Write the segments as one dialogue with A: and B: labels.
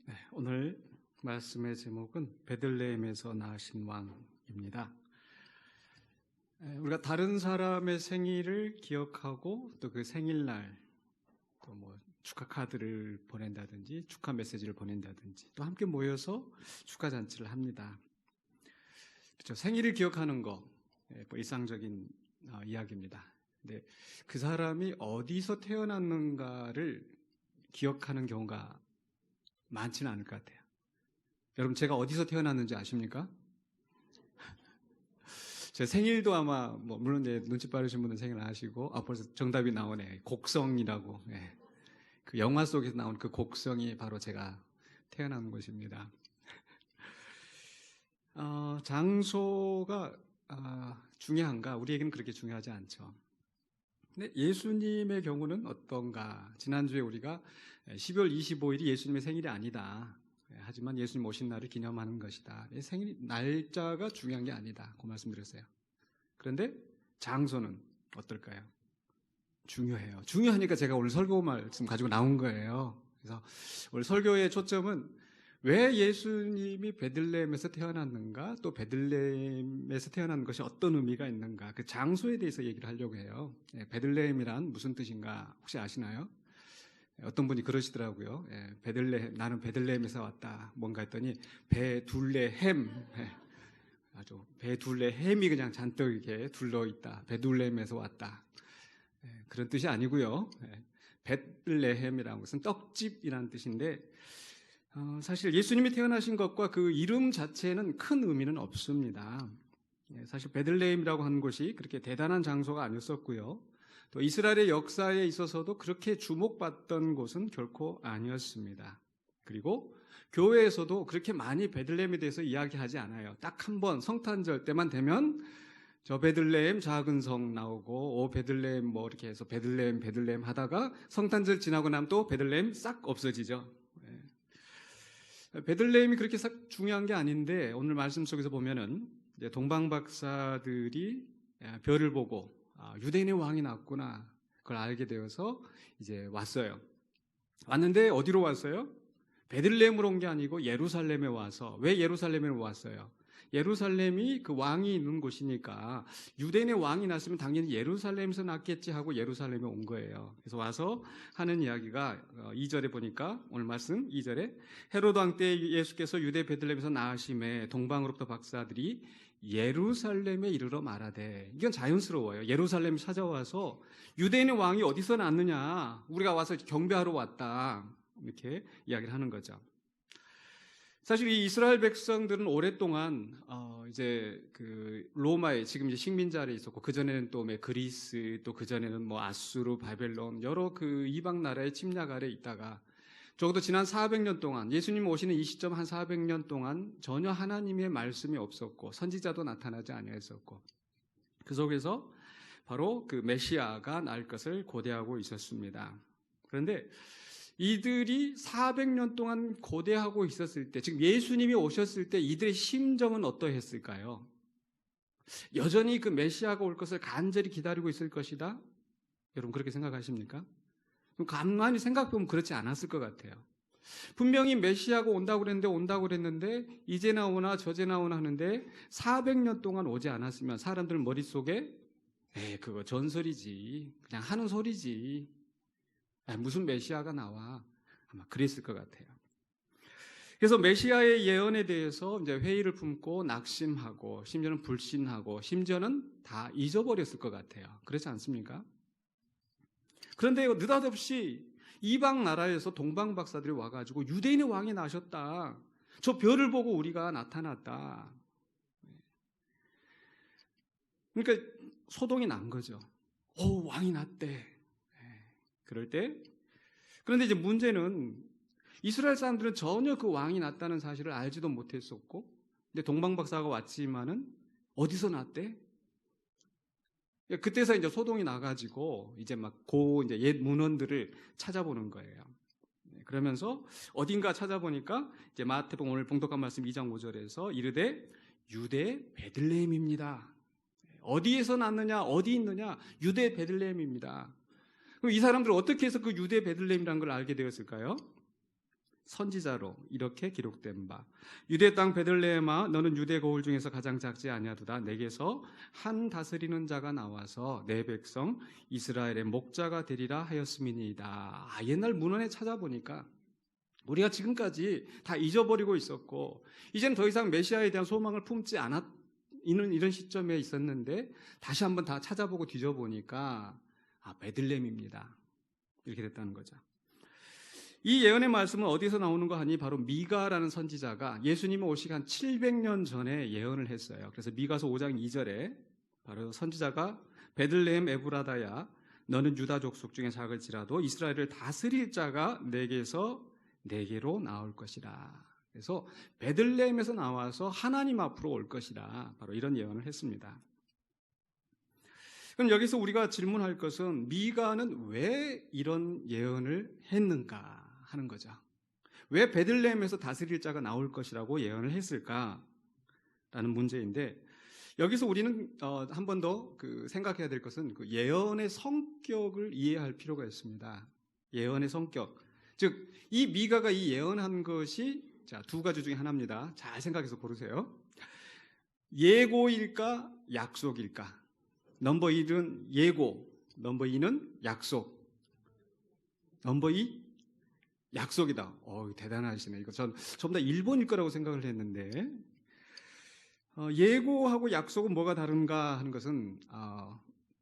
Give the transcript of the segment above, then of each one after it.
A: 네, 오늘 말씀의 제목은 베들레헴에서 나신 왕입니다. 우리가 다른 사람의 생일을 기억하고 또 그 생일날 또 뭐 축하 카드를 보낸다든지 축하 메시지를 보낸다든지 또 함께 모여서 축하 잔치를 합니다. 그렇죠? 생일을 기억하는 거 뭐 일상적인 이야기입니다. 근데 그 사람이 어디서 태어났는가를 기억하는 경우가 많지는 않을 것 같아요. 여러분, 제가 어디서 태어났는지 아십니까? 제 생일도 아마 물론 이제 눈치 빠르신 분은 생일 아시고 벌써 정답이 나오네. 곡성이라고. 예. 그 영화 속에서 나온 그 곡성이 바로 제가 태어난 곳입니다. 장소가 중요한가? 우리에게는 그렇게 중요하지 않죠. 근데 예수님의 경우는 어떤가? 지난주에 우리가 12월 25일이 예수님의 생일이 아니다. 하지만 예수님 오신 날을 기념하는 것이다. 생일 날짜가 중요한 게 아니다. 그 말씀드렸어요. 그런데 장소는 어떨까요? 중요해요. 중요하니까 제가 오늘 설교 말씀 가지고 나온 거예요. 그래서 오늘 설교의 초점은 왜 예수님이 베들레헴에서 태어났는가, 또 베들레헴에서 태어난 것이 어떤 의미가 있는가, 그 장소에 대해서 얘기를 하려고 해요. 베들레헴이란 무슨 뜻인가 혹시 아시나요? 어떤 분이 그러시더라고요. 베들레헴, 나는 베들레헴에서 왔다. 뭔가 했더니 베둘레헴, 아주 베둘레헴이 그냥 잔뜩 이렇게 둘러 있다. 베둘레헴에서 왔다. 그런 뜻이 아니고요. 베들레헴이라는 것은 떡집이라는 뜻인데 사실 예수님이 태어나신 것과 그 이름 자체에는 큰 의미는 없습니다. 사실 베들레헴이라고 하는 곳이 그렇게 대단한 장소가 아니었었고요. 또 이스라엘의 역사에 있어서도 그렇게 주목받던 곳은 결코 아니었습니다. 그리고 교회에서도 그렇게 많이 베들레헴에 대해서 이야기하지 않아요. 딱 한 번 성탄절 때만 되면 저 베들레헴 작은 성 나오고 베들레헴 뭐 이렇게 해서 베들레헴 하다가 성탄절 지나고 나면 또 베들레헴 싹 없어지죠. 베들레헴이 그렇게 싹 중요한 게 아닌데 오늘 말씀 속에서 보면은 이제 동방 박사들이 별을 보고 유대인의 왕이 났구나 그걸 알게 되어서 이제 왔어요. 왔는데 어디로 왔어요? 베들레헴으로 온 게 아니고 예루살렘에 와서. 왜 예루살렘에 왔어요? 예루살렘이 그 왕이 있는 곳이니까 유대인의 왕이 났으면 당연히 예루살렘에서 났겠지 하고 예루살렘에 온 거예요. 그래서 와서 하는 이야기가 2절에 보니까 오늘 말씀 2절에 헤로드 왕 때 예수께서 유대 베들레헴에서 나으심에 동방으로부터 박사들이 예루살렘에 이르러 말하되. 이건 자연스러워요. 예루살렘 찾아와서 유대인의 왕이 어디서 났느냐, 우리가 와서 경배하러 왔다, 이렇게 이야기를 하는 거죠. 사실 이 이스라엘 백성들은 오랫동안 이제 그 로마에 지금 이제 식민지 아래 있었고 그 전에는 또 그리스, 또 그 전에는 뭐 아수르, 바벨론 여러 그 이방 나라의 침략 아래 있다가 적어도 지난 400년 동안, 예수님 오시는 이 시점 한 400년 동안 전혀 하나님의 말씀이 없었고 선지자도 나타나지 아니했었고 그 속에서 바로 그 메시아가 날 것을 고대하고 있었습니다. 그런데 이들이 400년 동안 고대하고 있었을 때, 지금 예수님이 오셨을 때 이들의 심정은 어떠했을까요? 여전히 그 메시아가 올 것을 간절히 기다리고 있을 것이다? 여러분 그렇게 생각하십니까? 가만히 생각해보면 그렇지 않았을 것 같아요. 분명히 메시아가 온다고 그랬는데 이제 나오나 저제 나오나 하는데 400년 동안 오지 않았으면 사람들 머릿속에 그거 전설이지, 그냥 하는 소리지, 무슨 메시아가 나와, 아마 그랬을 것 같아요. 그래서 메시아의 예언에 대해서 이제 회의를 품고 낙심하고 심지어는 불신하고 심지어는 다 잊어버렸을 것 같아요. 그렇지 않습니까? 그런데 느닷없이 이방 나라에서 동방 박사들이 와가지고 유대인의 왕이 나셨다, 저 별을 보고 우리가 나타났다, 그러니까 소동이 난 거죠. 왕이 났대. 그럴 때, 그런데 이제 문제는 이스라엘 사람들은 전혀 그 왕이 났다는 사실을 알지도 못했었고, 근데 동방 박사가 왔지만은 어디서 났대? 그때서 이제 소동이 나가지고 이제 이제 옛 문헌들을 찾아보는 거예요. 그러면서 어딘가 찾아보니까 이제 마태복음 오늘 봉독한 말씀 2장 5절에서 이르되 유대 베들레헴입니다. 어디에서 났느냐, 어디 있느냐, 유대 베들레헴입니다. 그럼 이 사람들은 어떻게 해서 그 유대 베들레헴이라는 걸 알게 되었을까요? 선지자로 이렇게 기록된 바 유대 땅 베들레헴아 너는 유대 거울 중에서 가장 작지 아니하도다 내게서 한 다스리는 자가 나와서 내 백성 이스라엘의 목자가 되리라 하였음이니이다. 옛날 문헌에 찾아보니까 우리가 지금까지 다 잊어버리고 있었고 이제는 더 이상 메시아에 대한 소망을 품지 않았는 이런 시점에 있었는데 다시 한번 다 찾아보고 뒤져보니까 베들레헴입니다. 이렇게 됐다는 거죠. 이 예언의 말씀은 어디서 나오는 거 하니 바로 미가라는 선지자가 예수님이 오시기 한 700년 전에 예언을 했어요. 그래서 미가서 5장 2절에 바로 선지자가 베들레헴 에브라다야 너는 유다 족속 중에 작을지라도 이스라엘을 다스릴 자가 내게로 나올 것이라. 그래서 베들레헴에서 나와서 하나님 앞으로 올 것이라 바로 이런 예언을 했습니다. 그럼 여기서 우리가 질문할 것은 미가는 왜 이런 예언을 했는가 하는 거죠. 왜 베들레헴에서 다스릴 자가 나올 것이라고 예언을 했을까라는 문제인데 여기서 우리는 한 번 더 생각해야 될 것은 그 예언의 성격을 이해할 필요가 있습니다. 예언의 성격. 즉, 이 미가가 이 예언한 것이 두 가지 중에 하나입니다. 잘 생각해서 고르세요. 예고일까, 약속일까? 넘버 1은 예고, 넘버 2는 약속. 넘버 2? 약속이다. 대단하시네. 이거 전부 다 1번일 거라고 생각을 했는데 예고하고 약속은 뭐가 다른가 하는 것은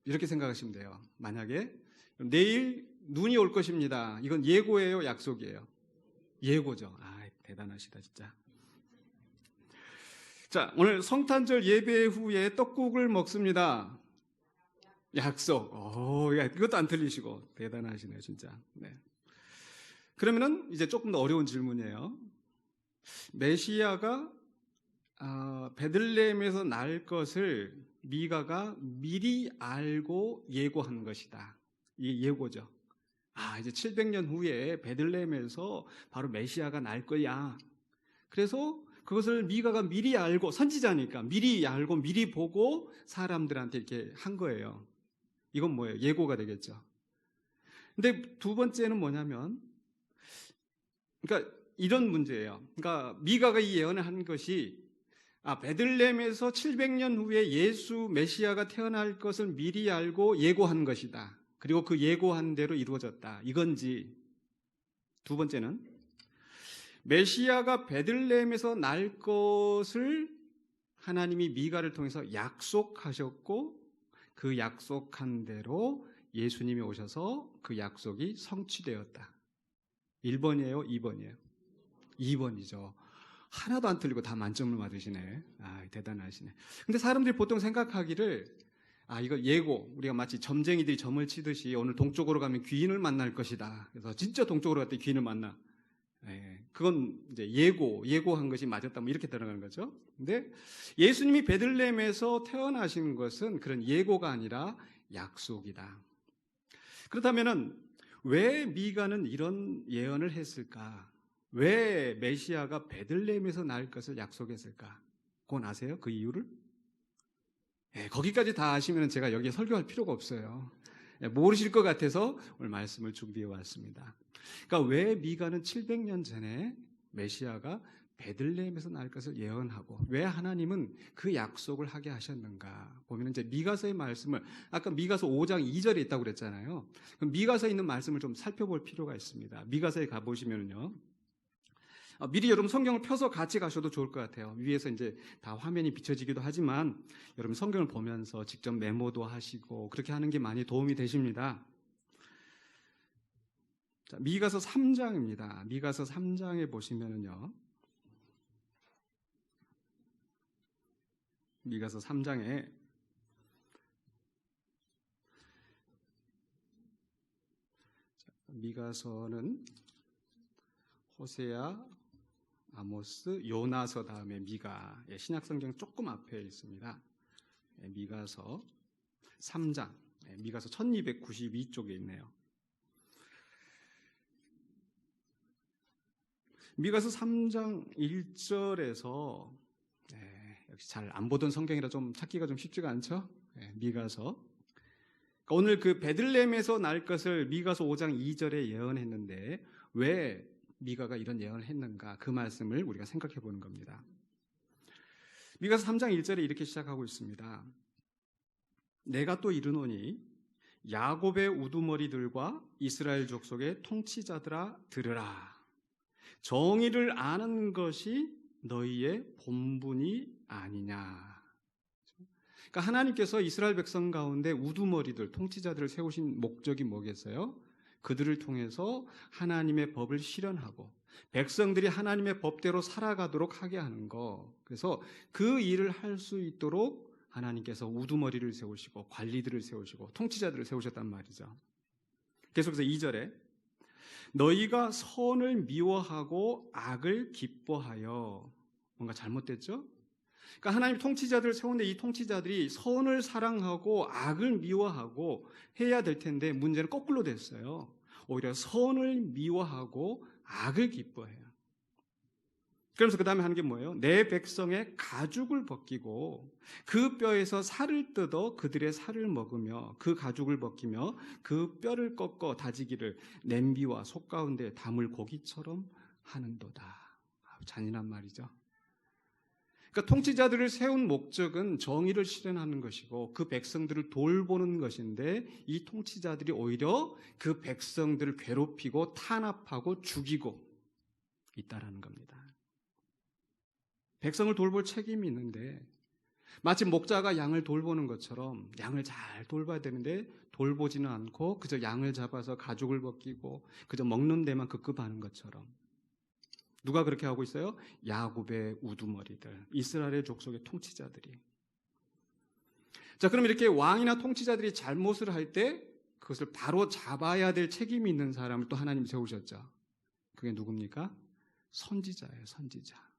A: 이렇게 생각하시면 돼요. 만약에 내일 눈이 올 것입니다. 이건 예고예요, 약속이에요? 예고죠. 대단하시다 진짜. 자, 오늘 성탄절 예배 후에 떡국을 먹습니다. 약속. 이것도 안 틀리시고 대단하시네요, 진짜. 네. 그러면은 이제 조금 더 어려운 질문이에요. 메시아가 베들레헴에서 날 것을 미가가 미리 알고 예고한 것이다. 이게 예고죠. 이제 700년 후에 베들레헴에서 바로 메시아가 날 거야. 그래서 그것을 미가가 미리 알고, 선지자니까 미리 알고 미리 보고 사람들한테 이렇게 한 거예요. 이건 뭐예요? 예고가 되겠죠. 근데 두 번째는 뭐냐면, 그러니까 이런 문제예요. 그러니까 미가가 이 예언을 한 것이 베들레헴에서 700년 후에 예수 메시아가 태어날 것을 미리 알고 예고한 것이다. 그리고 그 예고한 대로 이루어졌다. 이건지, 두 번째는 메시아가 베들레헴에서 날 것을 하나님이 미가를 통해서 약속하셨고 그 약속한 대로 예수님이 오셔서 그 약속이 성취되었다. 1번이에요? 2번이에요? 2번이죠. 하나도 안 틀리고 다 만점을 받으시네. 대단하시네. 근데 사람들이 보통 생각하기를 이거 예고, 우리가 마치 점쟁이들이 점을 치듯이 오늘 동쪽으로 가면 귀인을 만날 것이다. 그래서 진짜 동쪽으로 갔더니 귀인을 만나. 그건 이제 예고한 것이 맞았다. 이렇게 들어가는 거죠. 근데 예수님이 베들레헴에서 태어나신 것은 그런 예고가 아니라 약속이다. 그렇다면은 왜 미가는 이런 예언을 했을까? 왜 메시아가 베들레헴에서 날 것을 약속했을까? 그건 아세요? 그 이유를? 거기까지 다 아시면 제가 여기에 설교할 필요가 없어요. 모르실 것 같아서 오늘 말씀을 준비해 왔습니다. 그러니까 왜 미가는 700년 전에 메시아가 베들레헴에서 날 것을 예언하고 왜 하나님은 그 약속을 하게 하셨는가 보면 이제 미가서의 말씀을 아까 미가서 5장 2절에 있다고 그랬잖아요. 그럼 미가서에 있는 말씀을 좀 살펴볼 필요가 있습니다. 미가서에 가보시면요. 미리 여러분 성경을 펴서 같이 가셔도 좋을 것 같아요. 위에서 이제 다 화면이 비춰지기도 하지만 여러분 성경을 보면서 직접 메모도 하시고 그렇게 하는 게 많이 도움이 되십니다. 자, 미가서 3장입니다. 미가서 3장에 보시면은요. 미가서 3장에 미가서는 호세아, 아모스, 요나서 다음에 미가, 신약성경 조금 앞에 있습니다. 미가서 3장, 미가서 1292쪽에 있네요. 미가서 3장 1절에서 역시 잘 안 보던 성경이라 좀 찾기가 좀 쉽지가 않죠? 미가서. 그러니까 오늘 그 베들레헴에서 날 것을 미가서 5장 2절에 예언했는데 왜 미가가 이런 예언을 했는가, 그 말씀을 우리가 생각해 보는 겁니다. 미가서 3장 1절에 이렇게 시작하고 있습니다. 내가 또 이르노니 야곱의 우두머리들과 이스라엘 족속의 통치자들아 들으라. 정의를 아는 것이 너희의 본분이 아니냐. 그러니까 하나님께서 이스라엘 백성 가운데 우두머리들, 통치자들을 세우신 목적이 뭐겠어요? 그들을 통해서 하나님의 법을 실현하고 백성들이 하나님의 법대로 살아가도록 하게 하는 거. 그래서 그 일을 할 수 있도록 하나님께서 우두머리를 세우시고 관리들을 세우시고 통치자들을 세우셨단 말이죠. 계속해서 2절에 너희가 선을 미워하고 악을 기뻐하여, 뭔가 잘못됐죠? 그러니까 하나님 통치자들을 세우는데 이 통치자들이 선을 사랑하고 악을 미워하고 해야 될 텐데 문제는 거꾸로 됐어요. 오히려 선을 미워하고 악을 기뻐해요. 그러면서 그 다음에 하는 게 뭐예요? 내 백성의 가죽을 벗기고 그 뼈에서 살을 뜯어 그들의 살을 먹으며 그 가죽을 벗기며 그 뼈를 꺾어 다지기를 냄비와 속 가운데 담을 고기처럼 하는도다. 잔인한 말이죠. 그러니까 통치자들을 세운 목적은 정의를 실현하는 것이고 그 백성들을 돌보는 것인데 이 통치자들이 오히려 그 백성들을 괴롭히고 탄압하고 죽이고 있다라는 겁니다. 백성을 돌볼 책임이 있는데 마치 목자가 양을 돌보는 것처럼 양을 잘 돌봐야 되는데 돌보지는 않고 그저 양을 잡아서 가죽을 벗기고 그저 먹는 데만 급급하는 것처럼. 누가 그렇게 하고 있어요? 야곱의 우두머리들, 이스라엘의 족속의 통치자들이. 자, 그럼 이렇게 왕이나 통치자들이 잘못을 할 때 그것을 바로 잡아야 될 책임이 있는 사람을 또 하나님 세우셨죠. 그게 누굽니까? 선지자예요, 선지자.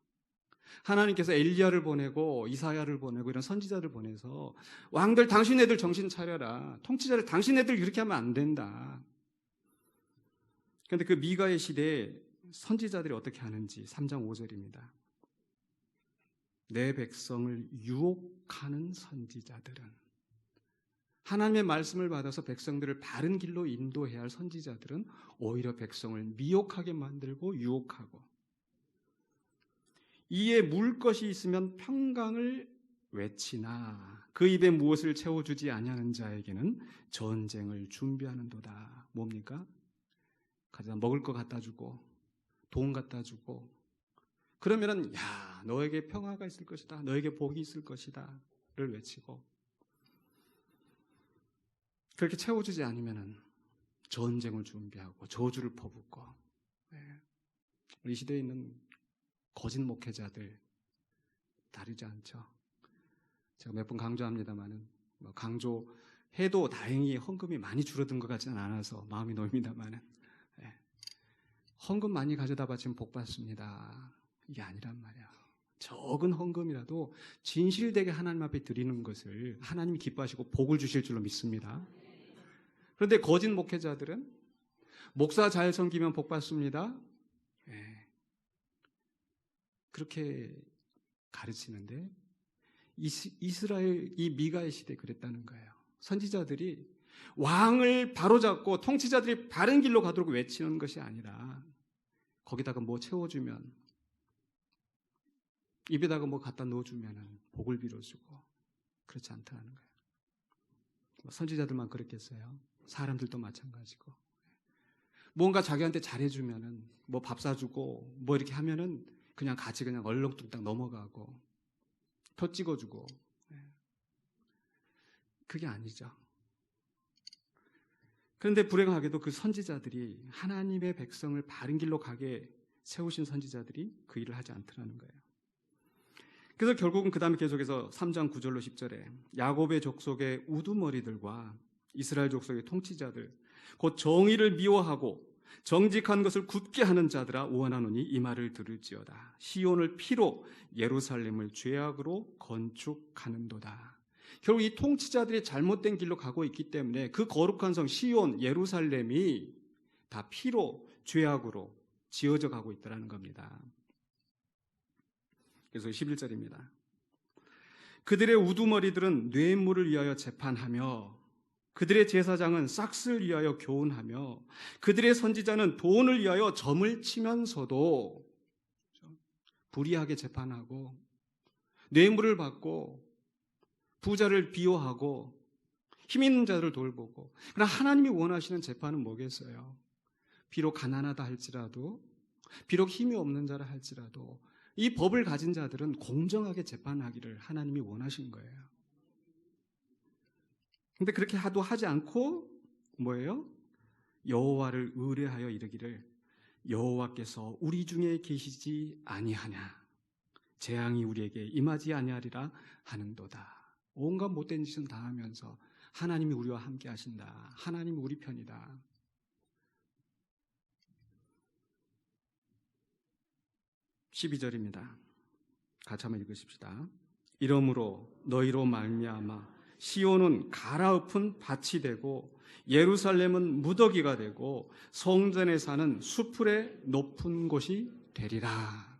A: 하나님께서 엘리야를 보내고 이사야를 보내고 이런 선지자를 보내서 왕들 당신네들 정신 차려라. 통치자들 당신네들 이렇게 하면 안 된다. 그런데 그 미가의 시대에 선지자들이 어떻게 하는지 3장 5절입니다. 내 백성을 유혹하는 선지자들은, 하나님의 말씀을 받아서 백성들을 바른 길로 인도해야 할 선지자들은 오히려 백성을 미혹하게 만들고 유혹하고, 이에 물 것이 있으면 평강을 외치나 그 입에 무엇을 채워주지 아니하는 자에게는 전쟁을 준비하는도다. 뭡니까? 가져다 먹을 거 갖다 주고 돈 갖다 주고 그러면은 야, 너에게 평화가 있을 것이다, 너에게 복이 있을 것이다 를 외치고, 그렇게 채워주지 않으면은 전쟁을 준비하고 저주를 퍼붓고. 우리 시대에 있는 거짓 목회자들 다르지 않죠. 제가 몇 번 강조합니다만은 강조해도 다행히 헌금이 많이 줄어든 것 같지는 않아서 마음이 놓입니다만은, 헌금 많이 가져다 바치면 복 받습니다. 이게 아니란 말이야. 적은 헌금이라도 진실되게 하나님 앞에 드리는 것을 하나님이 기뻐하시고 복을 주실 줄로 믿습니다. 그런데 거짓 목회자들은 목사 잘 섬기면 복 받습니다. 그렇게 가르치는데 이스라엘 이 미가의 시대에 그랬다는 거예요. 선지자들이 왕을 바로잡고 통치자들이 바른 길로 가도록 외치는 것이 아니라 거기다가 뭐 채워주면, 입에다가 뭐 갖다 넣어주면 복을 빌어주고, 그렇지 않다는 거예요. 선지자들만 그랬겠어요? 사람들도 마찬가지고. 뭔가 자기한테 잘해주면은 뭐 밥 사주고 뭐 이렇게 하면은 그냥 같이 그냥 얼렁뚱땅 넘어가고 표 찍어주고. 그게 아니죠. 그런데 불행하게도 그 선지자들이, 하나님의 백성을 바른 길로 가게 세우신 선지자들이 그 일을 하지 않더라는 거예요. 그래서 결국은 그 다음에 계속해서 3장 9절로 10절에 야곱의 족속의 우두머리들과 이스라엘 족속의 통치자들, 곧 정의를 미워하고 정직한 것을 굳게 하는 자들아 원하노니 이 말을 들을지어다. 시온을 피로 예루살렘을 죄악으로 건축하는도다. 결국 이 통치자들이 잘못된 길로 가고 있기 때문에 그 거룩한 성 시온 예루살렘이 다 피로 죄악으로 지어져 가고 있다는 겁니다. 그래서 11절입니다. 그들의 우두머리들은 뇌물을 위하여 재판하며, 그들의 제사장은 싹스를 위하여 교훈하며 그들의 선지자는 돈을 위하여 점을 치면서도 불의하게 재판하고 뇌물을 받고 부자를 비호하고 힘 있는 자들을 돌보고. 그러나 하나님이 원하시는 재판은 뭐겠어요? 비록 가난하다 할지라도, 비록 힘이 없는 자라 할지라도 이 법을 가진 자들은 공정하게 재판하기를 하나님이 원하신 거예요. 근데 그렇게 하지 않고 뭐예요? 여호와를 의뢰하여 이르기를 여호와께서 우리 중에 계시지 아니하냐, 재앙이 우리에게 임하지 아니하리라 하는도다. 온갖 못된 짓은 다 하면서 하나님이 우리와 함께 하신다, 하나님이 우리 편이다. 12절입니다. 같이 한번 읽으십시다. 이러므로 너희로 말미암아 시온은 갈아엎은 밭이 되고 예루살렘은 무더기가 되고 성전에 사는 수풀의 높은 곳이 되리라.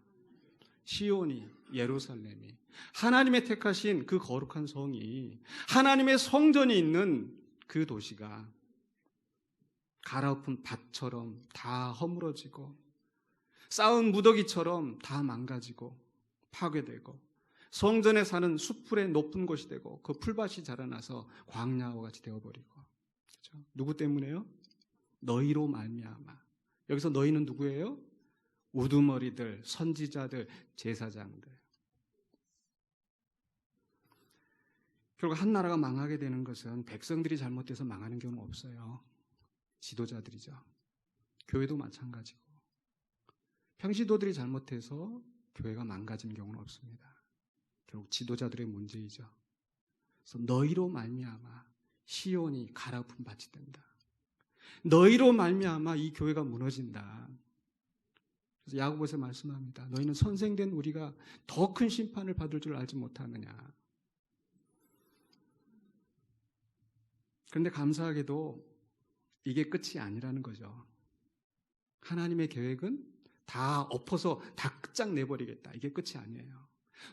A: 시온이, 예루살렘이, 하나님의 택하신 그 거룩한 성이, 하나님의 성전이 있는 그 도시가 갈아엎은 밭처럼 다 허물어지고 쌓은 무더기처럼 다 망가지고 파괴되고 성전에 사는 수풀의 높은 곳이 되고 그 풀밭이 자라나서 광야와 같이 되어버리고. 그렇죠? 누구 때문에요? 너희로 말미암아. 여기서 너희는 누구예요? 우두머리들, 선지자들, 제사장들. 결국 한 나라가 망하게 되는 것은 백성들이 잘못돼서 망하는 경우는 없어요. 지도자들이죠. 교회도 마찬가지고. 평신도들이 잘못해서 교회가 망가진 경우는 없습니다. 결국 지도자들의 문제이죠. 그래서 너희로 말미암아 시온이 갈아엎은 밭이 된다. 너희로 말미암아 이 교회가 무너진다. 그래서 야고보서 말씀합니다. 너희는 선생된 우리가 더 큰 심판을 받을 줄 알지 못하느냐. 그런데 감사하게도 이게 끝이 아니라는 거죠. 하나님의 계획은 다 엎어서 다 끝장내버리겠다. 이게 끝이 아니에요.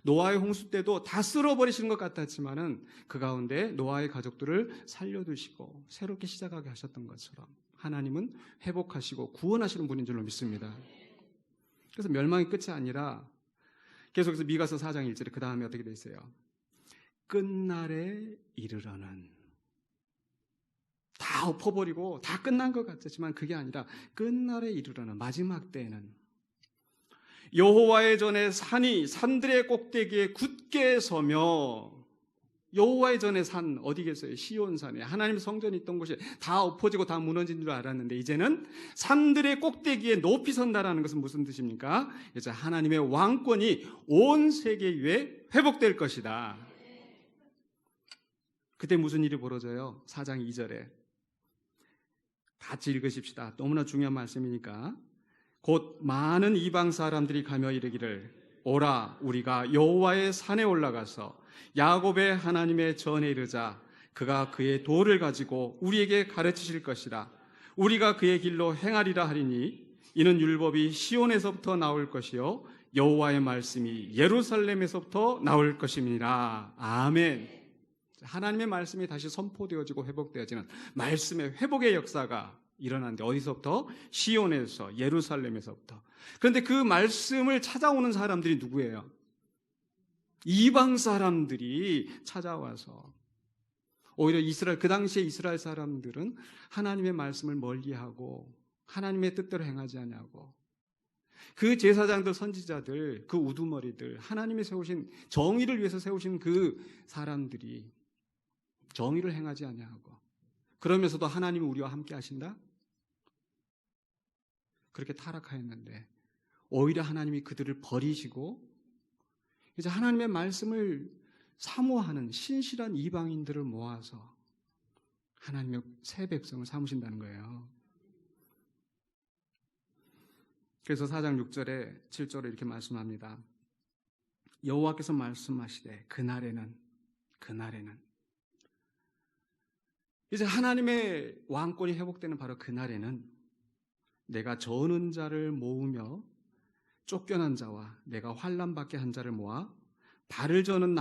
A: 노아의 홍수 때도 다 쓸어버리시는 것 같았지만은 그 가운데 노아의 가족들을 살려두시고 새롭게 시작하게 하셨던 것처럼 하나님은 회복하시고 구원하시는 분인 줄로 믿습니다. 그래서 멸망이 끝이 아니라 계속해서 미가서 4장 1절에 그 다음에 어떻게 돼 있어요? 끝날에 이르러는. 다 엎어버리고 다 끝난 것 같지만 그게 아니라 끝날에 이르러는, 마지막 때에는 여호와의 전에 산이 산들의 꼭대기에 굳게 서며. 여호와의 전에 산 어디겠어요? 시온산에 하나님의 성전이 있던 곳이 다 엎어지고 다 무너진 줄 알았는데 이제는 산들의 꼭대기에 높이 선다라는 것은 무슨 뜻입니까? 이제 하나님의 왕권이 온 세계 위에 회복될 것이다. 그때 무슨 일이 벌어져요? 4장 2절에 같이 읽으십시다. 너무나 중요한 말씀이니까. 곧 많은 이방 사람들이 가며 이르기를 오라 우리가 여호와의 산에 올라가서 야곱의 하나님의 전에 이르자. 그가 그의 도를 가지고 우리에게 가르치실 것이라. 우리가 그의 길로 행하리라 하리니 이는 율법이 시온에서부터 나올 것이요 여호와의 말씀이 예루살렘에서부터 나올 것임이니라. 아멘. 하나님의 말씀이 다시 선포되어지고 회복되어지는 말씀의 회복의 역사가 일어났는데 어디서부터? 시온에서, 예루살렘에서부터. 그런데 그 말씀을 찾아오는 사람들이 누구예요? 이방 사람들이 찾아와서. 오히려 그 당시에 이스라엘 사람들은 하나님의 말씀을 멀리하고 하나님의 뜻대로 행하지 않냐고. 그 제사장들, 선지자들, 그 우두머리들, 하나님이 세우신 정의를 위해서 세우신 그 사람들이 정의를 행하지 않냐고. 그러면서도 하나님이 우리와 함께 하신다? 그렇게 타락하였는데 오히려 하나님이 그들을 버리시고 이제 하나님의 말씀을 사모하는 신실한 이방인들을 모아서 하나님의 새 백성을 삼으신다는 거예요. 그래서 4장 6절에 7절에 이렇게 말씀합니다. 여호와께서 말씀하시되 그날에는 이제 하나님의 왕권이 회복되는 바로 그날에는 내가 저는 자를 모으며 쫓겨난 자와 내가 환난 받게 한 자를 모아 발을 저는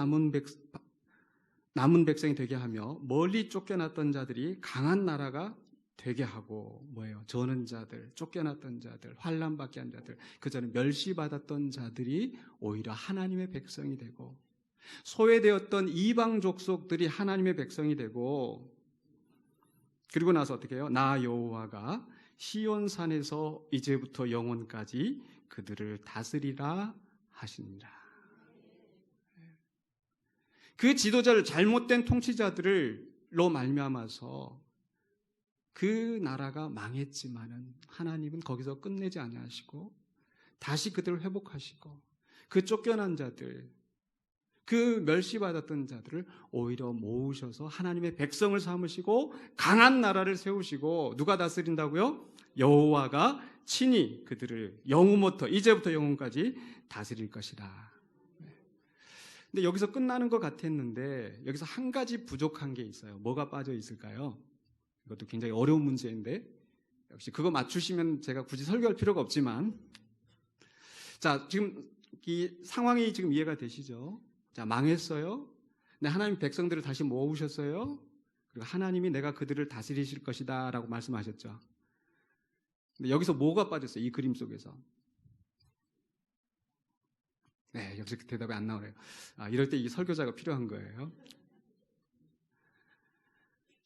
A: 남은 백성이 되게 하며 멀리 쫓겨났던 자들이 강한 나라가 되게 하고 뭐예요? 저는 자들, 쫓겨났던 자들, 환난받게 한 자들, 그전에 멸시받았던 자들이 오히려 하나님의 백성이 되고 소외되었던 이방 족속들이 하나님의 백성이 되고 그리고 나서 어떻게 해요? 나 여호와가 시온산에서 이제부터 영원까지 그들을 다스리라 하시니라. 그 지도자를 잘못된 통치자들로 말미암아서 그 나라가 망했지만은 하나님은 거기서 끝내지 아니하시고 다시 그들을 회복하시고 그 쫓겨난 자들, 그 멸시받았던 자들을 오히려 모으셔서 하나님의 백성을 삼으시고 강한 나라를 세우시고 누가 다스린다고요? 여호와가 친히 그들을 영후부터 이제부터 영원까지 다스릴 것이라. 근데 여기서 끝나는 것 같았는데 여기서 한 가지 부족한 게 있어요. 뭐가 빠져 있을까요? 이것도 굉장히 어려운 문제인데 역시 그거 맞추시면 제가 굳이 설교할 필요가 없지만 자, 지금 이 상황이 지금 이해가 되시죠? 자, 망했어요. 근데 하나님 백성들을 다시 모으셨어요. 그리고 하나님이 내가 그들을 다스리실 것이다 라고 말씀하셨죠. 근데 여기서 뭐가 빠졌어요? 이 그림 속에서. 네, 역시 그 대답이 안 나오네요. 이럴 때 이 설교자가 필요한 거예요.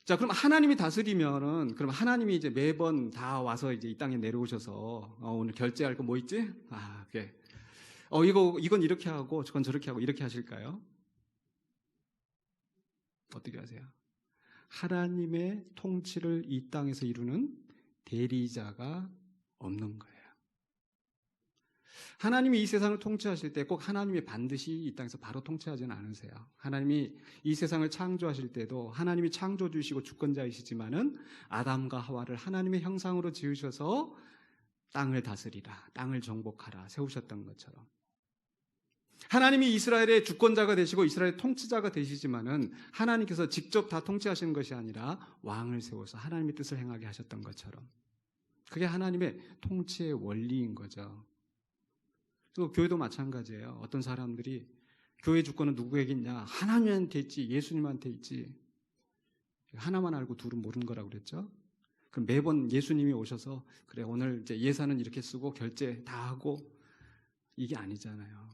A: 자, 그럼 하나님이 다스리면은, 그럼 하나님이 이제 매번 다 와서 이제 이 땅에 내려오셔서, 오늘 결제할 거 뭐 있지? 그게. 이건 이렇게 하고, 저건 저렇게 하고, 이렇게 하실까요? 어떻게 하세요? 하나님의 통치를 이 땅에서 이루는 대리자가 없는 거예요. 하나님이 이 세상을 통치하실 때 꼭 하나님이 반드시 이 땅에서 바로 통치하지는 않으세요. 하나님이 이 세상을 창조하실 때도 하나님이 창조주이시고 주권자이시지만은 아담과 하와를 하나님의 형상으로 지으셔서 땅을 다스리라, 땅을 정복하라 세우셨던 것처럼 하나님이 이스라엘의 주권자가 되시고 이스라엘의 통치자가 되시지만은 하나님께서 직접 다 통치하시는 것이 아니라 왕을 세워서 하나님의 뜻을 행하게 하셨던 것처럼 그게 하나님의 통치의 원리인 거죠. 또 교회도 마찬가지예요. 어떤 사람들이 교회 주권은 누구에게 있냐? 하나님한테 있지, 예수님한테 있지. 하나만 알고 둘은 모르는 거라고 그랬죠. 그럼 매번 예수님이 오셔서 그래 오늘 이제 예산은 이렇게 쓰고 결제 다 하고 이게 아니잖아요.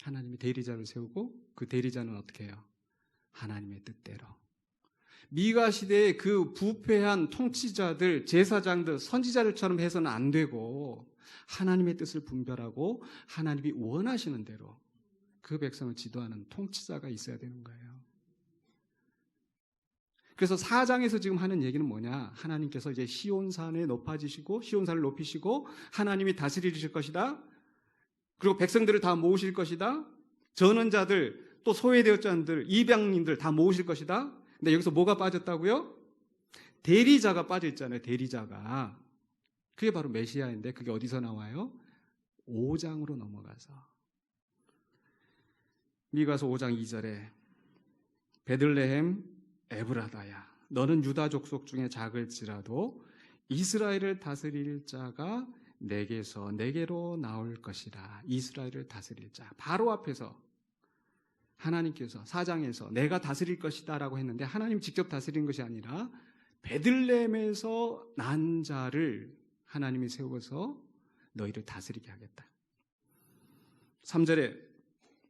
A: 하나님이 대리자를 세우고 그 대리자는 어떻게 해요? 하나님의 뜻대로. 미가 시대의 그 부패한 통치자들, 제사장들, 선지자들처럼 해서는 안 되고 하나님의 뜻을 분별하고 하나님이 원하시는 대로 그 백성을 지도하는 통치자가 있어야 되는 거예요. 그래서 4장에서 지금 하는 얘기는 뭐냐? 하나님께서 이제 시온산에 높아지시고 시온산을 높이시고 하나님이 다스리실 것이다. 그리고 백성들을 다 모으실 것이다. 전원자들 또 소외되었던 자들, 이방인들 다 모으실 것이다. 근데 여기서 뭐가 빠졌다고요? 대리자가 빠져 있잖아요. 대리자가. 그게 바로 메시아인데 그게 어디서 나와요? 5장으로 넘어가서 미가서 5장 2절에 베들레헴 에브라다야 너는 유다 족속 중에 작을지라도 이스라엘을 다스릴 자가 내게서 내게로 나올 것이라. 이스라엘을 다스릴 자. 바로 앞에서 하나님께서 4장에서 내가 다스릴 것이다 라고 했는데 하나님 직접 다스린 것이 아니라 베들레헴에서 난 자를 하나님이 세워서 너희를 다스리게 하겠다. 3절에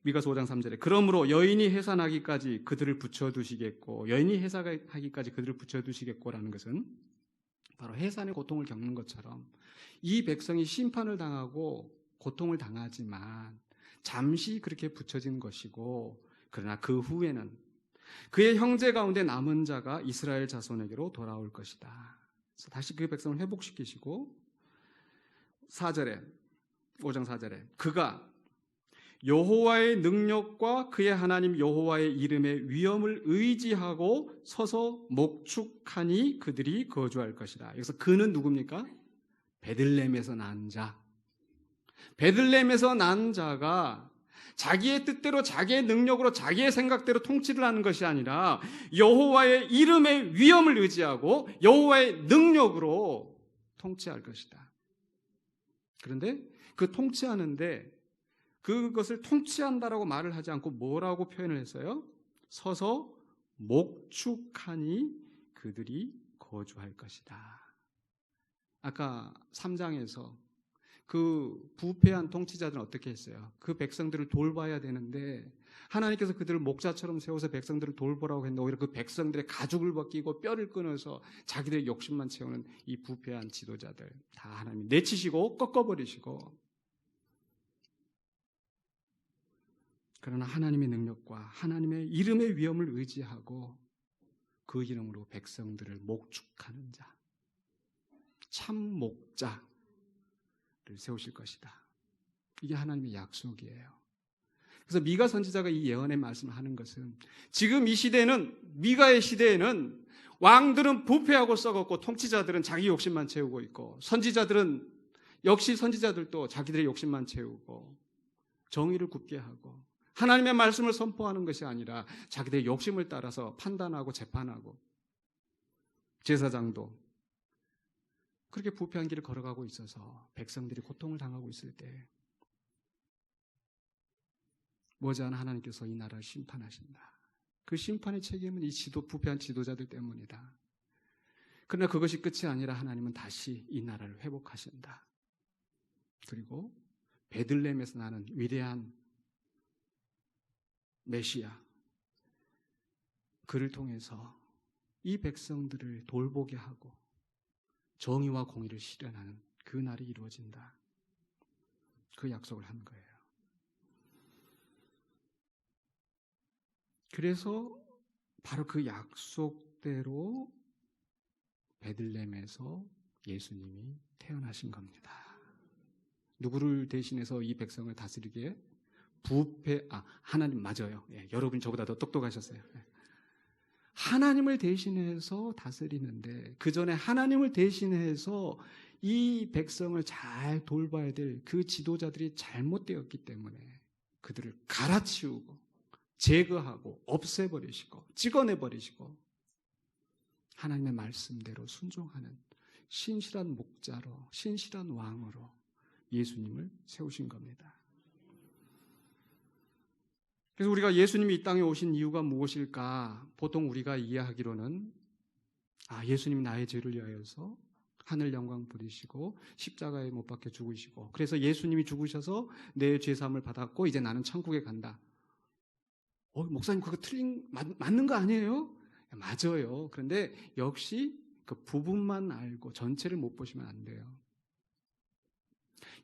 A: 미가서 5장 3절에 그러므로 여인이 해산하기까지 그들을 붙여두시겠고 여인이 해산하기까지 그들을 붙여두시겠고라는 것은 바로 해산의 고통을 겪는 것처럼 이 백성이 심판을 당하고 고통을 당하지만 잠시 그렇게 붙여진 것이고 그러나 그 후에는 그의 형제 가운데 남은 자가 이스라엘 자손에게로 돌아올 것이다. 그래서 다시 그 백성을 회복시키시고 4절에 5장 4절에 그가 여호와의 능력과 그의 하나님 여호와의 이름의 위엄을 의지하고 서서 목축하니 그들이 거주할 것이다. 여기서 그는 누굽니까? 베들레헴에서 난 자. 베들레헴에서 난 자가 자기의 뜻대로 자기의 능력으로 자기의 생각대로 통치를 하는 것이 아니라 여호와의 이름의 위엄을 의지하고 여호와의 능력으로 통치할 것이다. 그런데 그 통치하는데 그것을 통치한다라고 말을 하지 않고 뭐라고 표현을 했어요? 서서 목축하니 그들이 거주할 것이다. 아까 3장에서 그 부패한 통치자들은 어떻게 했어요? 그 백성들을 돌봐야 되는데 하나님께서 그들을 목자처럼 세워서 백성들을 돌보라고 했는데 오히려 그 백성들의 가죽을 벗기고 뼈를 끊어서 자기들의 욕심만 채우는 이 부패한 지도자들 다 하나님이 내치시고 꺾어버리시고, 그러나 하나님의 능력과 하나님의 이름의 위엄을 의지하고 그 이름으로 백성들을 목축하는 자, 참 목자를 세우실 것이다. 이게 하나님의 약속이에요. 그래서 미가 선지자가 이 예언의 말씀을 하는 것은 지금 이 시대는, 미가의 시대에는 왕들은 부패하고 썩었고 통치자들은 자기 욕심만 채우고 있고 선지자들은 역시 선지자들도 자기들의 욕심만 채우고 정의를 굽게 하고 하나님의 말씀을 선포하는 것이 아니라 자기들의 욕심을 따라서 판단하고 재판하고, 제사장도 그렇게 부패한 길을 걸어가고 있어서 백성들이 고통을 당하고 있을 때 머지않아 하나님께서 이 나라를 심판하신다. 그 심판의 책임은 이 부패한 지도자들 때문이다. 그러나 그것이 끝이 아니라 하나님은 다시 이 나라를 회복하신다. 그리고 베들레헴에서 나는 위대한 메시아, 그를 통해서 이 백성들을 돌보게 하고 정의와 공의를 실현하는 그 날이 이루어진다. 그 약속을 한 거예요. 그래서 바로 그 약속대로 베들레헴에서 예수님이 태어나신 겁니다. 누구를 대신해서 이 백성을 다스리게? 하나님 맞아요. 예, 여러분 저보다 더 똑똑하셨어요. 예. 하나님을 대신해서 다스리는데 그 전에 하나님을 대신해서 이 백성을 잘 돌봐야 될 그 지도자들이 잘못되었기 때문에 그들을 갈아치우고 제거하고 없애버리시고 찍어내버리시고 하나님의 말씀대로 순종하는 신실한 목자로, 신실한 왕으로 예수님을 세우신 겁니다. 그래서 우리가 예수님이 이 땅에 오신 이유가 무엇일까? 보통 우리가 이해하기로는 예수님이 나의 죄를 위하여서 하늘 영광 부리시고 십자가에 못 박혀 죽으시고 그래서 예수님이 죽으셔서 내 죄사함을 받았고 이제 나는 천국에 간다. 목사님 그거 맞는 거 아니에요? 맞아요. 그런데 역시 그 부분만 알고 전체를 못 보시면 안 돼요.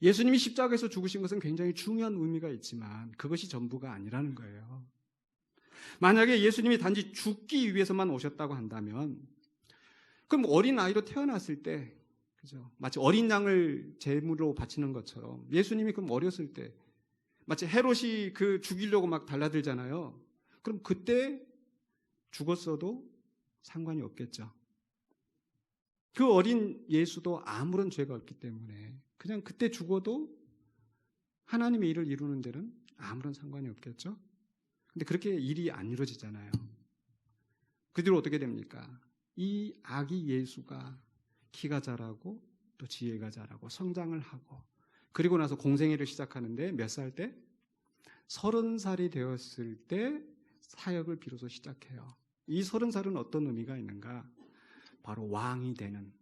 A: 예수님이 십자가에서 죽으신 것은 굉장히 중요한 의미가 있지만 그것이 전부가 아니라는 거예요. 만약에 예수님이 단지 죽기 위해서만 오셨다고 한다면 그럼 어린 아이로 태어났을 때, 그죠? 마치 어린 양을 제물로 바치는 것처럼 예수님이 그럼 어렸을 때 마치 헤롯이 그 죽이려고 막 달라들잖아요. 그럼 그때 죽었어도 상관이 없겠죠. 그 어린 예수도 아무런 죄가 없기 때문에 그냥 그때 죽어도 하나님의 일을 이루는 데는 아무런 상관이 없겠죠. 근데 그렇게 일이 안 이루어지잖아요. 그 뒤로 어떻게 됩니까? 이 아기 예수가 키가 자라고 또 지혜가 자라고 성장을 하고 그리고 나서 공생애를 시작하는데 몇 살 때? 30살이 되었을 때 사역을 비로소 시작해요. 이 30살은 어떤 의미가 있는가? 바로 왕이 되는,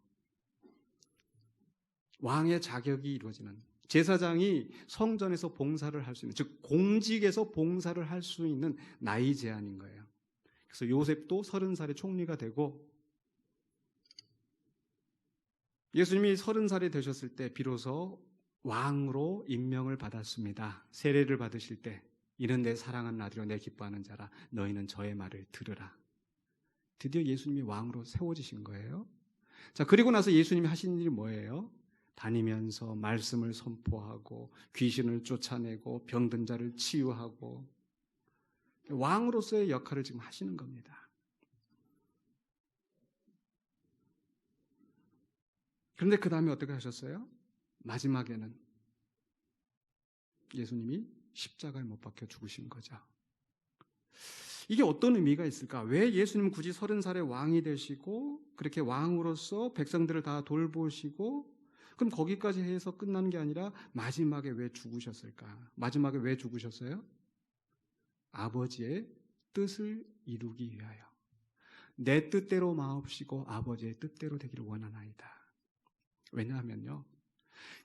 A: 왕의 자격이 이루어지는, 제사장이 성전에서 봉사를 할 수 있는, 즉 공직에서 봉사를 할 수 있는 나이 제한인 거예요. 그래서 요셉도 30살에 총리가 되고 예수님이 30살이 되셨을 때 비로소 왕으로 임명을 받았습니다. 세례를 받으실 때 이는 내 사랑하는 아들이요 내 기뻐하는 자라 너희는 저의 말을 들으라. 드디어 예수님이 왕으로 세워지신 거예요. 자, 그리고 나서 예수님이 하신 일이 뭐예요? 다니면서 말씀을 선포하고 귀신을 쫓아내고 병든 자를 치유하고 왕으로서의 역할을 지금 하시는 겁니다. 그런데 그 다음에 어떻게 하셨어요? 마지막에는 예수님이 십자가에 못 박혀 죽으신 거죠. 이게 어떤 의미가 있을까? 왜 예수님은 굳이 30살의 왕이 되시고 그렇게 왕으로서 백성들을 다 돌보시고 그럼 거기까지 해서 끝나는 게 아니라 마지막에 왜 죽으셨을까? 마지막에 왜 죽으셨어요? 아버지의 뜻을 이루기 위하여 내 뜻대로 마옵시고 아버지의 뜻대로 되기를 원하나이다. 왜냐하면요,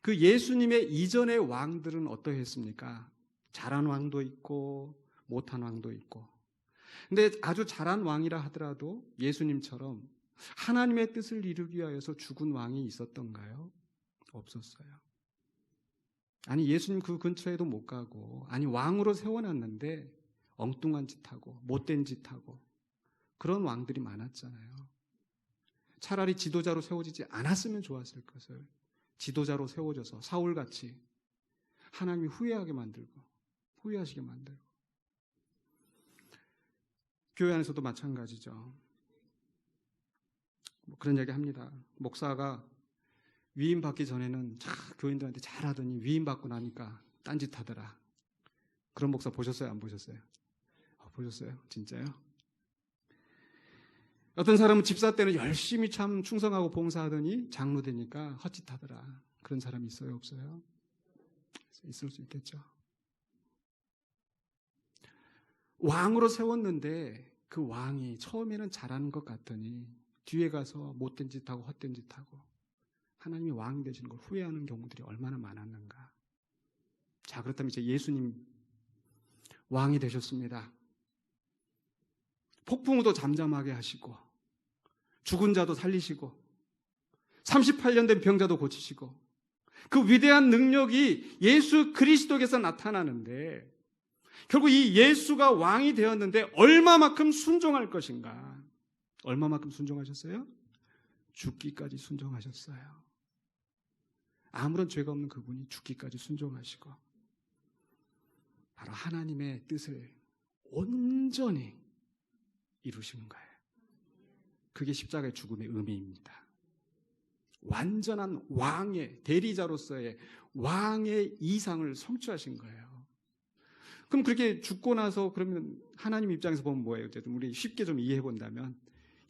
A: 그 예수님의 이전의 왕들은 어떠했습니까? 잘한 왕도 있고 못한 왕도 있고. 근데 아주 잘한 왕이라 하더라도 예수님처럼 하나님의 뜻을 이루기 위하여서 죽은 왕이 있었던가요? 없었어요. 아니, 예수님 그 근처에도 못 가고, 아니, 왕으로 세워놨는데 엉뚱한 짓하고 못된 짓하고 그런 왕들이 많았잖아요. 차라리 지도자로 세워지지 않았으면 좋았을 것을 지도자로 세워져서 사울같이 하나님이 후회하게 만들고 후회하시게 만들고. 교회 안에서도 마찬가지죠. 그런 이야기 합니다. 목사가 위임 받기 전에는 교인들한테 잘하더니 위임 받고 나니까 딴짓하더라. 그런 목사 보셨어요? 안 보셨어요? 보셨어요? 진짜요? 어떤 사람은 집사 때는 열심히 참 충성하고 봉사하더니 장로 되니까 헛짓하더라. 그런 사람이 있어요? 없어요? 있을 수 있겠죠. 왕으로 세웠는데 그 왕이 처음에는 잘하는 것 같더니 뒤에 가서 못된 짓하고 헛된 짓하고 하나님이 왕이 되시는 걸 후회하는 경우들이 얼마나 많았는가. 자, 그렇다면 이제 예수님 왕이 되셨습니다. 폭풍우도 잠잠하게 하시고 죽은 자도 살리시고 38년 된 병자도 고치시고 그 위대한 능력이 예수 그리스도에게서 나타나는데 결국 이 예수가 왕이 되었는데 얼마만큼 순종할 것인가? 얼마만큼 순종하셨어요? 죽기까지 순종하셨어요. 아무런 죄가 없는 그분이 죽기까지 순종하시고 바로 하나님의 뜻을 온전히 이루시는 거예요. 그게 십자가의 죽음의 의미입니다. 완전한 왕의 대리자로서의 왕의 이상을 성취하신 거예요. 그럼 그렇게 죽고 나서 그러면 하나님 입장에서 보면 뭐예요? 어쨌든 우리 쉽게 좀 이해해 본다면,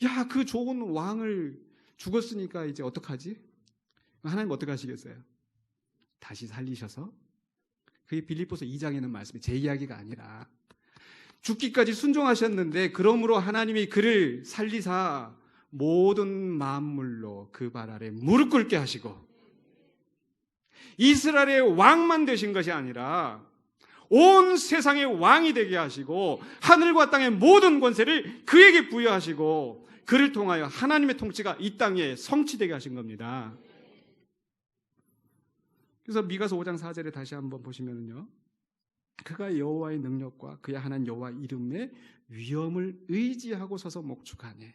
A: 야, 그 좋은 왕을 죽었으니까 이제 어떡하지? 하나님 어떻게 하시겠어요? 다시 살리셔서, 그게 빌립보서 2장에는 말씀이 제 이야기가 아니라 죽기까지 순종하셨는데 그러므로 하나님이 그를 살리사 모든 만물로 그 발 아래 무릎 꿇게 하시고 이스라엘의 왕만 되신 것이 아니라 온 세상의 왕이 되게 하시고 하늘과 땅의 모든 권세를 그에게 부여하시고 그를 통하여 하나님의 통치가 이 땅에 성취되게 하신 겁니다. 그래서 미가서 5장 4절에 다시 한번 보시면요, 그가 여호와의 능력과 그의 하나님 여호와 이름의 위엄을 의지하고 서서 목축하네.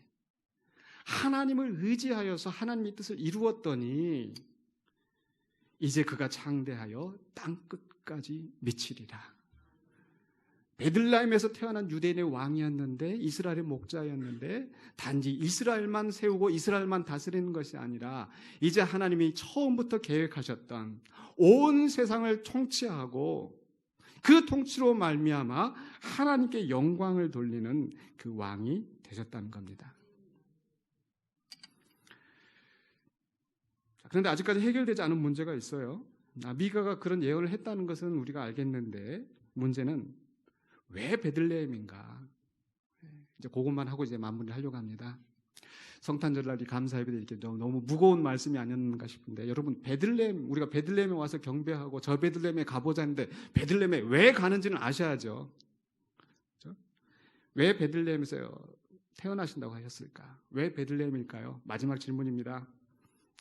A: 하나님을 의지하여서 하나님의 뜻을 이루었더니 이제 그가 창대하여 땅끝까지 미치리라. 베들레헴에서 태어난 유대인의 왕이었는데, 이스라엘의 목자였는데 단지 이스라엘만 세우고 이스라엘만 다스리는 것이 아니라 이제 하나님이 처음부터 계획하셨던 온 세상을 통치하고 그 통치로 말미암아 하나님께 영광을 돌리는 그 왕이 되셨다는 겁니다. 그런데 아직까지 해결되지 않은 문제가 있어요. 미가가 그런 예언을 했다는 것은 우리가 알겠는데 문제는 왜 베들레헴인가? 이제 그것만 하고 이제 마무리를 하려고 합니다. 성탄절날 이 감사예배 이렇게 너무 무거운 말씀이 아니었는가 싶은데, 여러분, 베들레헴, 우리가 베들레헴에 와서 경배하고 저 베들레헴에 가보자 했는데 베들레헴에 왜 가는지는 아셔야죠. 그렇죠? 왜 베들레헴에서 태어나신다고 하셨을까? 왜 베들레헴일까요? 마지막 질문입니다.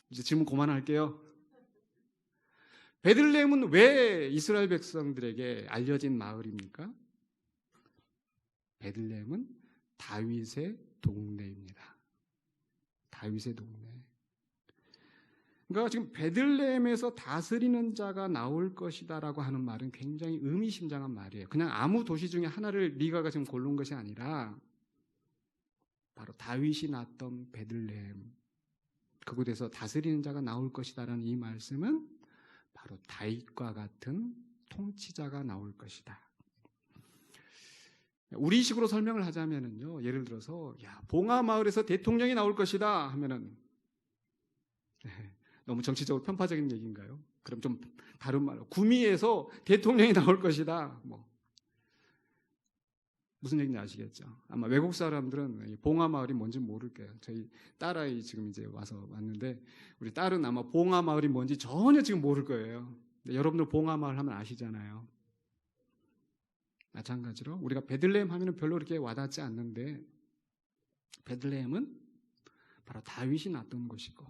A: 이제 질문 그만할게요. 베들레헴은 왜 이스라엘 백성들에게 알려진 마을입니까? 베들레헴은 다윗의 동네입니다. 다윗의 동네. 그러니까 지금 베들레헴에서 다스리는 자가 나올 것이다라고 하는 말은 굉장히 의미심장한 말이에요. 그냥 아무 도시 중에 하나를 미가가 지금 고른 것이 아니라 바로 다윗이 낳았던 베들레헴, 그곳에서 다스리는 자가 나올 것이다라는 이 말씀은 바로 다윗과 같은 통치자가 나올 것이다. 우리식으로 설명을 하자면은요, 예를 들어서 봉하마을에서 대통령이 나올 것이다 하면은 너무 정치적으로 편파적인 얘기인가요? 그럼 좀 다른 말로 구미에서 대통령이 나올 것이다. 무슨 얘기인지 아시겠죠? 아마 외국 사람들은 이 봉하마을이 뭔지 모를 거예요. 저희 딸아이 지금 이제 왔는데 우리 딸은 아마 봉하마을이 뭔지 전혀 지금 모를 거예요. 근데 여러분들 봉하마을 하면 아시잖아요. 마찬가지로 우리가 베들레헴 하면은 별로 그렇게 와닿지 않는데 베들레헴은 바로 다윗이 낳던 곳이고,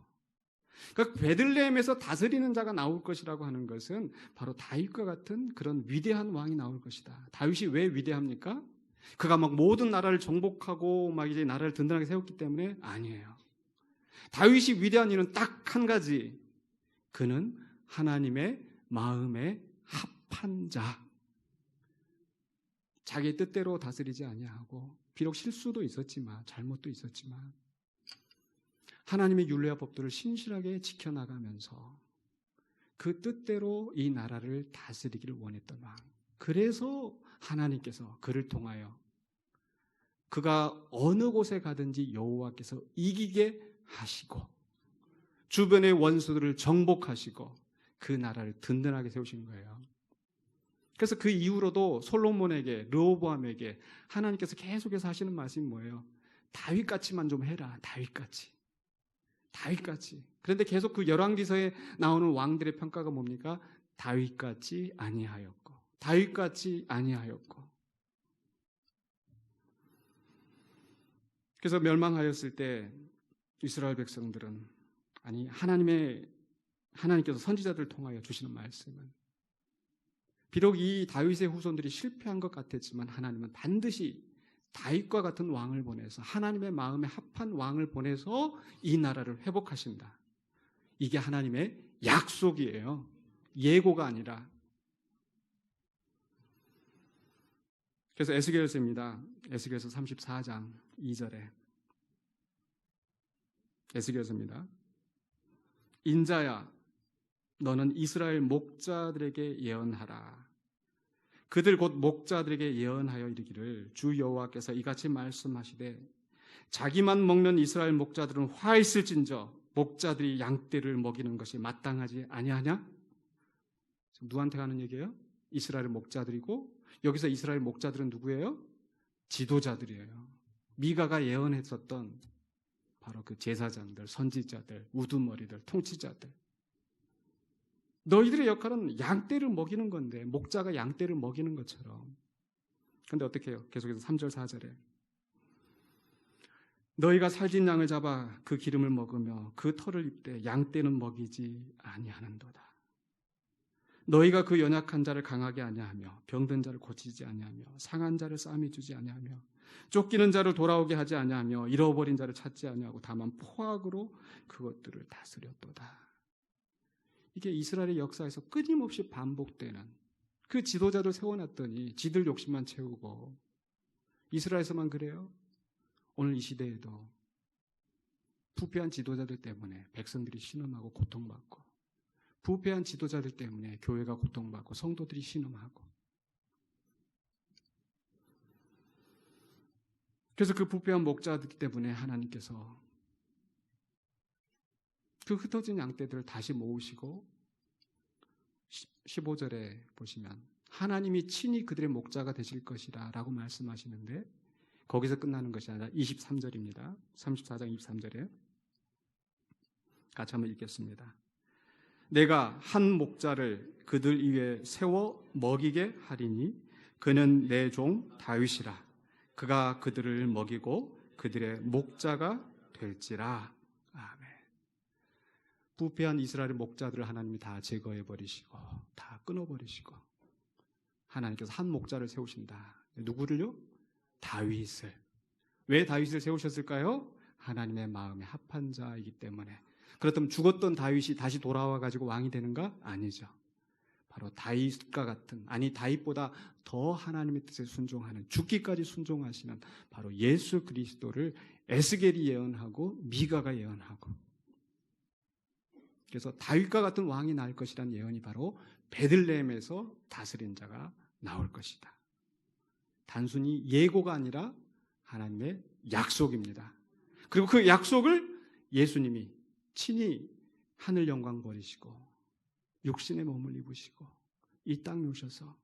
A: 그러니까 베들레헴에서 다스리는 자가 나올 것이라고 하는 것은 바로 다윗과 같은 그런 위대한 왕이 나올 것이다. 다윗이 왜 위대합니까? 그가 막 모든 나라를 정복하고 막 이제 나라를 든든하게 세웠기 때문에 아니에요. 다윗이 위대한 이유는 딱 한 가지. 그는 하나님의 마음에 합한 자. 자기의 뜻대로 다스리지 아니하고 비록 실수도 있었지만 잘못도 있었지만 하나님의 율례와 법도를 신실하게 지켜나가면서 그 뜻대로 이 나라를 다스리기를 원했던 왕. 그래서 하나님께서 그를 통하여 그가 어느 곳에 가든지 여호와께서 이기게 하시고 주변의 원수들을 정복하시고 그 나라를 든든하게 세우신 거예요. 그래서 그 이후로도 솔로몬에게, 르호보암에게 하나님께서 계속해서 하시는 말씀이 뭐예요? 다윗같이만 좀 해라. 다윗같이. 그런데 계속 그 열왕기서에 나오는 왕들의 평가가 뭡니까? 다윗같이 아니하였고. 그래서 멸망하였을 때 이스라엘 백성들은 하나님께서 선지자들을 통하여 주시는 말씀은 비록 이 다윗의 후손들이 실패한 것 같았지만 하나님은 반드시 다윗과 같은 왕을 보내서 하나님의 마음에 합한 왕을 보내서 이 나라를 회복하신다. 이게 하나님의 약속이에요. 예고가 아니라. 그래서 에스겔서입니다. 에스겔서 34장 2절에 에스겔서입니다. 인자야 너는 이스라엘 목자들에게 예언하라. 그들 곧 목자들에게 예언하여 이르기를 주 여호와께서 이같이 말씀하시되 자기만 먹는 이스라엘 목자들은 화 있을진저 목자들이 양떼를 먹이는 것이 마땅하지 아니하냐? 누구한테 하는 얘기예요? 이스라엘 목자들이고 여기서 이스라엘 목자들은 누구예요? 지도자들이에요. 미가가 예언했었던 바로 그 제사장들, 선지자들, 우두머리들, 통치자들. 너희들의 역할은 양떼를 먹이는 건데 목자가 양떼를 먹이는 것처럼. 그런데 어떻게 해요? 계속해서 3절 4절에 너희가 살진 양을 잡아 그 기름을 먹으며 그 털을 입되 양떼는 먹이지 아니하는도다. 너희가 그 연약한 자를 강하게 아니하며 병든 자를 고치지 아니하며 상한 자를 싸매 주지 아니하며 쫓기는 자를 돌아오게 하지 아니하며 잃어버린 자를 찾지 아니하고 다만 포악으로 그것들을 다스렸도다. 이게 이스라엘의 역사에서 끊임없이 반복되는 그 지도자들 세워놨더니 지들 욕심만 채우고 이스라엘에서만 그래요? 오늘 이 시대에도 부패한 지도자들 때문에 백성들이 신음하고 고통받고 부패한 지도자들 때문에 교회가 고통받고 성도들이 신음하고 그래서 그 부패한 목자들 때문에 하나님께서 그 흩어진 양떼들을 다시 모으시고 15절에 보시면 하나님이 친히 그들의 목자가 되실 것이라 라고 말씀하시는데 거기서 끝나는 것이 아니라 23절입니다. 34장 23절에 같이 한번 읽겠습니다. 내가 한 목자를 그들 위에 세워 먹이게 하리니 그는 내 종 다윗이라. 그가 그들을 먹이고 그들의 목자가 될지라. 아멘. 부패한 이스라엘의 목자들을 하나님이 다 제거해버리시고 다 끊어버리시고 하나님께서 한 목자를 세우신다. 누구를요? 다윗을. 왜 다윗을 세우셨을까요? 하나님의 마음에 합한 자이기 때문에. 그렇다면 죽었던 다윗이 다시 돌아와가지고 왕이 되는가? 아니죠. 바로 다윗과 같은, 아니 다윗보다 더 하나님의 뜻에 순종하는, 죽기까지 순종하시는 바로 예수 그리스도를 에스겔이 예언하고 미가가 예언하고, 그래서 다윗과 같은 왕이 나올 것이라는 예언이 바로 베들레헴에서 다스린 자가 나올 것이다. 단순히 예고가 아니라 하나님의 약속입니다. 그리고 그 약속을 예수님이 친히 하늘 영광 버리시고 육신의 몸을 입으시고 이 땅에 오셔서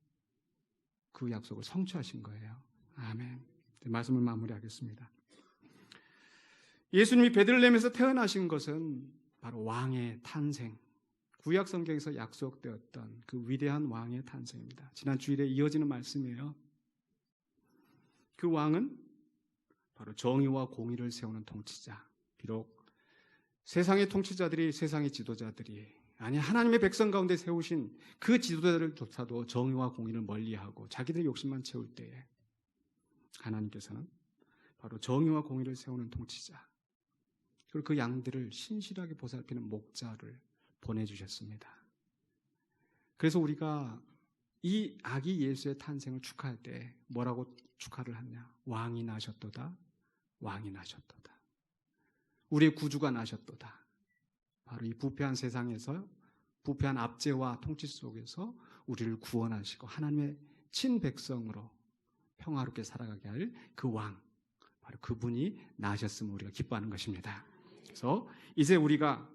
A: 그 약속을 성취하신 거예요. 아멘. 말씀을 마무리하겠습니다. 예수님이 베들레헴에서 태어나신 것은 바로 왕의 탄생, 구약 성경에서 약속되었던 그 위대한 왕의 탄생입니다. 지난 주일에 이어지는 말씀이에요. 그 왕은 바로 정의와 공의를 세우는 통치자. 비록 세상의 통치자들이, 세상의 지도자들이, 아니 하나님의 백성 가운데 세우신 그 지도자들조차도 정의와 공의를 멀리하고 자기들의 욕심만 채울 때에 하나님께서는 바로 정의와 공의를 세우는 통치자, 그리고 그 양들을 신실하게 보살피는 목자를 보내주셨습니다. 그래서 우리가 이 아기 예수의 탄생을 축하할 때 뭐라고 축하를 하냐? 왕이 나셨도다, 왕이 나셨도다. 우리의 구주가 나셨도다. 바로 이 부패한 세상에서, 부패한 압제와 통치 속에서 우리를 구원하시고 하나님의 친백성으로 평화롭게 살아가게 할 그 왕, 바로 그분이 나셨음을 우리가 기뻐하는 것입니다. 그래서 이제 우리가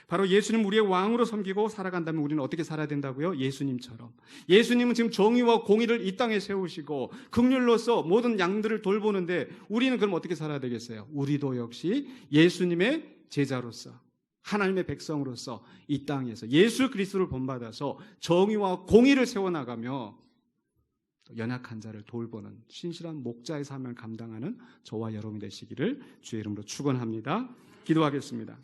A: 바로 예수님 우리의 왕으로 섬기고 살아간다면 우리는 어떻게 살아야 된다고요? 예수님처럼. 예수님은 지금 정의와 공의를 이 땅에 세우시고 긍휼로서 모든 양들을 돌보는데 우리는 그럼 어떻게 살아야 되겠어요? 우리도 역시 예수님의 제자로서, 하나님의 백성으로서 이 땅에서 예수 그리스도를 본받아서 정의와 공의를 세워나가며 연약한 자를 돌보는 신실한 목자의 사명을 감당하는 저와 여러분이 되시기를 주의 이름으로 축원합니다. 기도하겠습니다.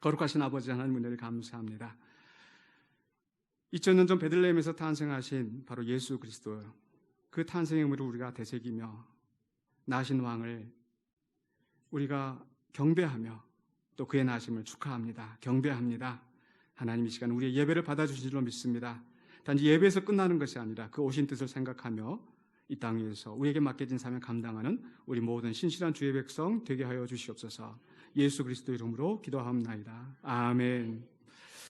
A: 거룩하신 아버지 하나님, 은혜를 감사합니다. 2000년 전 베들레헴에서 탄생하신 바로 예수 그리스도, 그 탄생의 의미를 우리가 되새기며 나신 왕을 우리가 경배하며 또 그의 나심을 축하합니다. 경배합니다. 하나님, 이 시간 우리의 예배를 받아주신 줄로 믿습니다. 단지 예배에서 끝나는 것이 아니라 그 오신 뜻을 생각하며 이 땅에서 우리에게 맡겨진 사명 감당하는 우리 모든 신실한 주의 백성 되게 하여 주시옵소서. 예수 그리스도 이름으로 기도하옵나이다. 아멘.